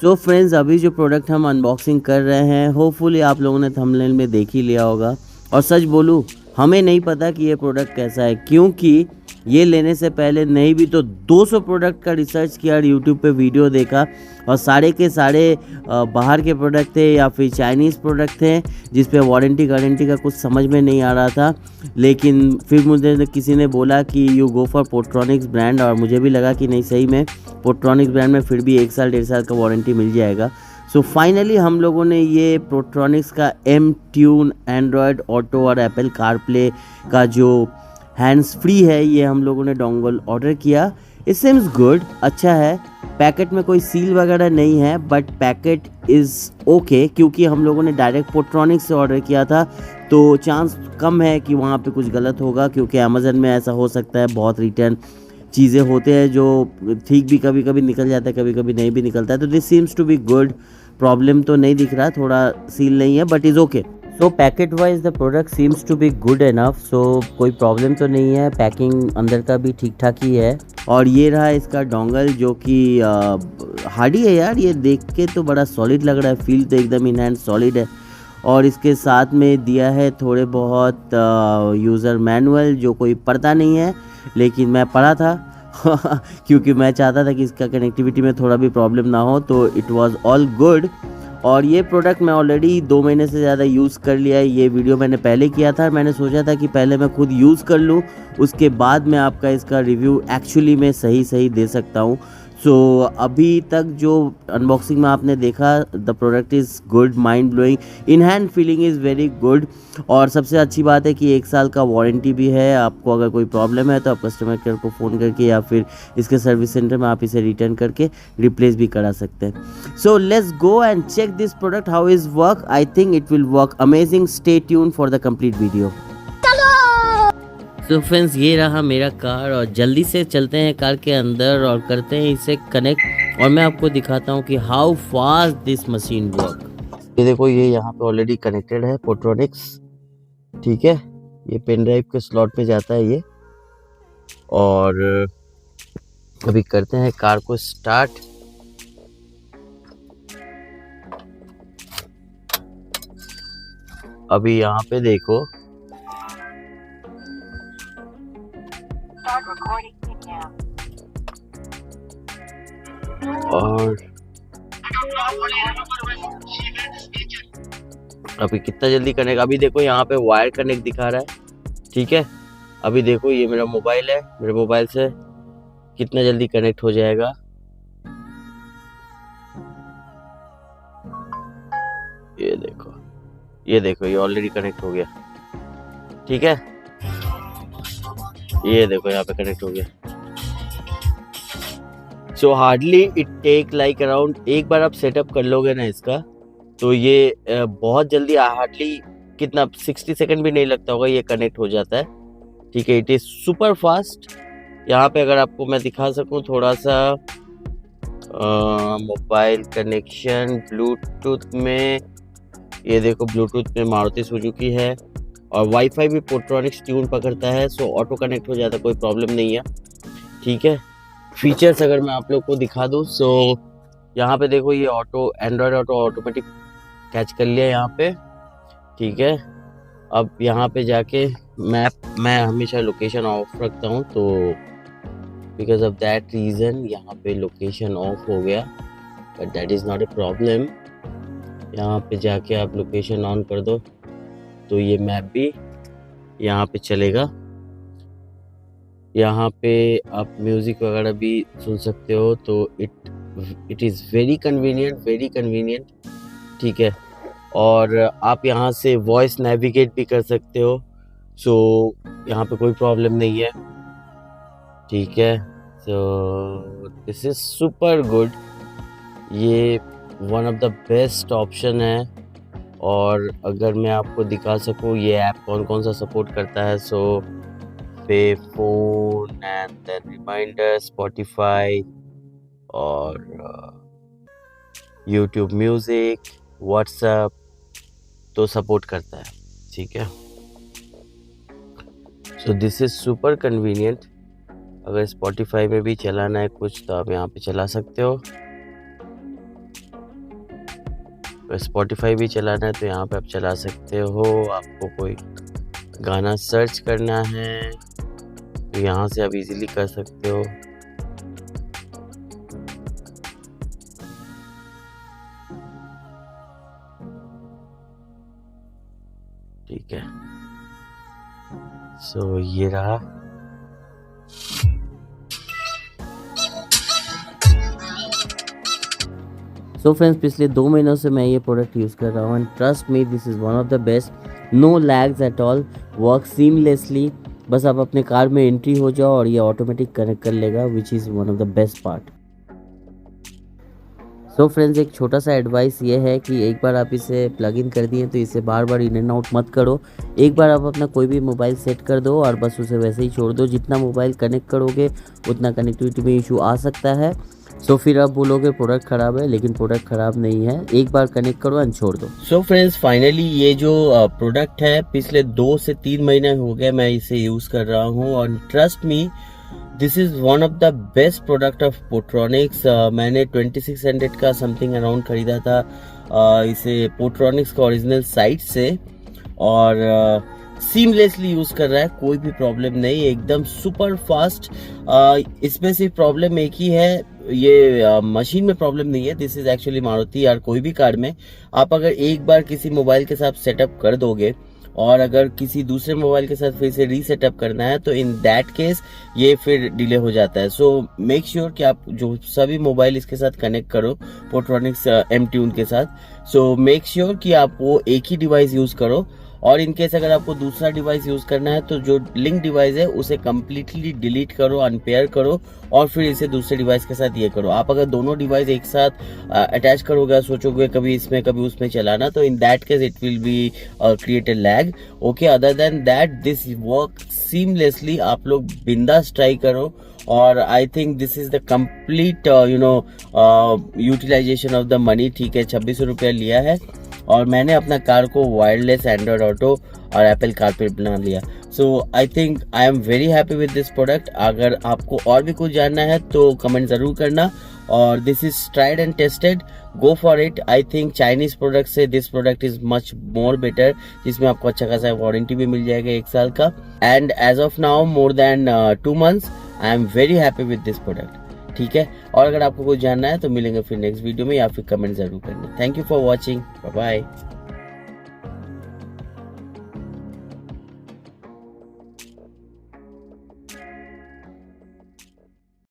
So friends, अभी जो product हम अनबॉक्सिंग कर रहे हैं, होपफुली आप लोगों ने थंबनेल में देख ही लिया होगा। और सच बोलूँ, हमें नहीं पता कि ये प्रोडक्ट कैसा है, क्योंकि ये लेने से पहले नहीं भी तो 200 प्रोडक्ट का रिसर्च किया और यूट्यूब पे वीडियो देखा, और सारे के सारे बाहर के प्रोडक्ट थे या फिर चाइनीज़ प्रोडक्ट थे जिस पे वारंटी गारंटी का कुछ समझ में नहीं आ रहा था। लेकिन फिर मुझे किसी ने बोला कि you go for Portronics brand, और मुझे भी लगा कि नहीं, सही में पोट्रॉनिक्स ब्रांड में फिर भी 1 साल 1.5 साल का वारंटी मिल जाएगा। सो फाइनली हम लोगों ने ये पोट्रॉनिक्स का एम ट्यून एंड्रॉयड ऑटो और एप्पल कारप्ले का जो हैंड्स फ्री है, ये हम लोगों ने डोंगल ऑर्डर किया। इट सीम्स गुड, अच्छा है। पैकेट में कोई सील वगैरह नहीं है, बट पैकेट इज़ ओके, क्योंकि हम लोगों ने डायरेक्ट पोट्रॉनिक्स से ऑर्डर किया था, तो चांस कम है कि वहाँ पे कुछ गलत होगा, क्योंकि अमेज़न में ऐसा हो सकता है, बहुत रिटर्न चीज़ें होते हैं जो ठीक भी कभी कभी निकल जाता है, कभी कभी नहीं भी निकलता है। तो this seems to be good, problem तो नहीं दिख रहा, थोड़ा सील नहीं है, but is okay. So packet wise the product seems to be good enough, so कोई प्रॉब्लम तो नहीं है। पैकिंग अंदर का भी ठीक ठाक ही है। और ये रहा इसका डोंगल, जो कि हार्डी है यार, ये देख के तो बड़ा सॉलिड लग रहा है, फील तो एकदम इन हैंड सॉलिड है। और इसके साथ में दिया है थोड़े बहुत यूज़र मैनुअल, जो कोई पढ़ता नहीं है, लेकिन मैं पढ़ा था क्योंकि मैं चाहता था कि इसका कनेक्टिविटी में थोड़ा भी प्रॉब्लम ना हो, तो इट वाज ऑल गुड। और ये प्रोडक्ट मैं ऑलरेडी 2 महीने से ज़्यादा यूज़ कर लिया है। ये वीडियो मैंने पहले किया था, मैंने सोचा था कि पहले मैं खुद यूज़ कर लूँ, उसके बाद मैं आपका इसका रिव्यू एक्चुअली में सही दे सकता हूँ। सो अभी तक जो अनबॉक्सिंग में आपने देखा, the product is good, mind blowing, in hand feeling is very good. और सबसे अच्छी बात है कि 1 साल का वारंटी भी है। आपको अगर कोई प्रॉब्लम है तो आप कस्टमर केयर को फ़ोन करके या फिर इसके सर्विस सेंटर में आप इसे रिटर्न करके रिप्लेस भी करा सकते हैं। So let's go and check this product how is work. I think it will work amazing. Stay tune for the complete video. तो फ्रेंड्स, ये रहा मेरा कार, और जल्दी से चलते हैं कार के अंदर और करते हैं इसे कनेक्ट, और मैं आपको दिखाता हूँ कि how fast this machine work. ये देखो, ये यहाँ पे ऑलरेडी कनेक्टेड है पोट्रॉनिक्स, ठीक है। ये पेन ड्राइव के स्लॉट पे जाता है ये। और अभी करते हैं कार को स्टार्ट। अभी यहाँ पे देखो, और अभी कितना जल्दी कनेक्ट, अभी देखो यहाँ पे वायर कनेक्ट दिखा रहा है, ठीक है। अभी देखो, ये मेरा मोबाइल है, मेरे मोबाइल से कितना जल्दी कनेक्ट हो जाएगा। ये देखो, ये देखो, ये ऑलरेडी कनेक्ट हो गया, ठीक है। ये देखो, यहाँ पे कनेक्ट हो गया। So hardly it take like around, एक बार आप सेटअप कर लोगे ना इसका, तो ये बहुत जल्दी, हार्डली कितना 60 सेकंड भी नहीं लगता होगा, ये कनेक्ट हो जाता है, ठीक है। It is super fast. यहाँ पे अगर आपको मैं दिखा सकूँ थोड़ा सा, मोबाइल कनेक्शन ब्लूटूथ में, ये देखो ब्लूटूथ में मारुति सुजुकी है, और वाईफाई भी पोट्रॉनिक्स ट्यून पकड़ता है, सो ऑटो कनेक्ट हो जाता है, कोई प्रॉब्लम नहीं है, ठीक है। फीचर्स अगर मैं आप लोग को दिखा दूँ, सो यहाँ पे देखो, ये auto, Android auto automatic catch कर लिया यहाँ पे, ठीक है। अब यहाँ पे जाके मैप, मैं हमेशा लोकेशन ऑफ रखता हूँ, तो बिकॉज ऑफ दैट रीज़न यहाँ पे लोकेशन ऑफ हो गया, but that is not a problem. यहाँ पे जाके आप लोकेशन ऑन कर दो, तो ये मैप भी यहाँ पे चलेगा। यहाँ पे आप म्यूज़िक वगैरह भी सुन सकते हो, तो इट इज़ वेरी कन्वीनियंट, ठीक है। और आप यहाँ से वॉइस नेविगेट भी कर सकते हो, सो यहाँ पे कोई प्रॉब्लम नहीं है, ठीक है। So this is super good, ये one of the best option है। और अगर मैं आपको दिखा सकूँ ये ऐप कौन कौन सा सपोर्ट करता है, so pay phone and then reminder, Spotify, और यूट्यूब म्यूज़िक, व्हाट्सएप तो सपोर्ट करता है, ठीक है। So this is super convenient. अगर स्पॉटिफाई में भी चलाना है कुछ, तो आप यहाँ पे चला सकते हो। स्पॉटिफाई भी चलाना है तो यहाँ पे आप चला सकते हो। आपको कोई गाना सर्च करना है तो यहाँ से आप इजीली कर सकते हो। ठीक है, सो ये रहा। सो फ्रेंड्स, पिछले 2 महीनों से मैं ये प्रोडक्ट यूज़ कर रहा हूँ and trust me, this is one of the best. No lags at all, work seamlessly. बस आप अपने कार में एंट्री हो जाओ और ये ऑटोमेटिक कनेक्ट कर लेगा, which is one of the best part. So friends, एक छोटा सा एडवाइस ये है कि एक बार आप इसे प्लग इन कर दिए तो इसे बार बार इन एंड आउट मत करो। एक बार आप अपना कोई भी मोबाइल सेट कर दो और बस उसे वैसे ही छोड़ दो। जितना मोबाइल कनेक्ट करोगे उतना कनेक्टिविटी में इशू आ सकता है। सो फिर आप बोलोगे प्रोडक्ट ख़राब है, लेकिन प्रोडक्ट ख़राब नहीं है। एक बार कनेक्ट करो एंड छोड़ दो। सो फ्रेंड्स, फाइनली ये जो प्रोडक्ट है, पिछले 2 से 3 महीने हो गए मैं इसे यूज़ कर रहा हूँ और trust me, this is one of the best product of Portronics. मैंने 2600 का समथिंग अराउंड ख़रीदा था इसे पोट्रॉनिक्स का ओरिजिनल साइट से, और सीमलेसली यूज़ कर रहा है, कोई भी प्रॉब्लम नहीं, एकदम सुपर फास्ट। इसमें सिर्फ प्रॉब्लम एक ही है, ये मशीन में प्रॉब्लम नहीं है। दिस इज़ एक्चुअली मारुति या कोई भी कार में आप अगर एक बार किसी मोबाइल के साथ सेटअप कर दोगे और अगर किसी दूसरे मोबाइल के साथ फिर से रीसेटअप करना है तो इन दैट केस ये फिर डिले हो जाता है। सो मेक श्योर कि आप जो सभी मोबाइल इसके साथ कनेक्ट करो पोट्रॉनिक्स एम ट्यून के साथ, सो मेक श्योर कि आप वो एक ही डिवाइस यूज़ करो। और इनकेस अगर आपको दूसरा डिवाइस यूज़ करना है तो जो लिंक डिवाइस है उसे कम्प्लीटली डिलीट करो, अनपेयर करो और फिर इसे दूसरे डिवाइस के साथ ये करो। आप अगर दोनों डिवाइस एक साथ अटैच करोगे, सोचोगे कभी इसमें कभी उसमें चलाना, तो in that case it will be create a lag. Okay, other than that this work seamlessly. आप लोग बिंदास ट्राई करो और I think this is the complete utilisation of the money. ठीक है, 2600 रुपया लिया है और मैंने अपना कार को वायरलेस एंड्रॉयड ऑटो और एप्पल कारप्ले बना लिया। So I think I am very happy with this product. अगर आपको और भी कुछ जानना है तो कमेंट ज़रूर करना। और this is tried and tested, go for it. I think Chinese product से this product is much more better, जिसमें आपको अच्छा खासा वारंटी भी मिल जाएगा 1 साल का। And as of now more than 2 months I am very happy with this product. ठीक है, और अगर आपको कुछ जानना है तो मिलेंगे फिर नेक्स्ट वीडियो में, या फिर कमेंट जरूर करना। Thank you for watching, bye bye.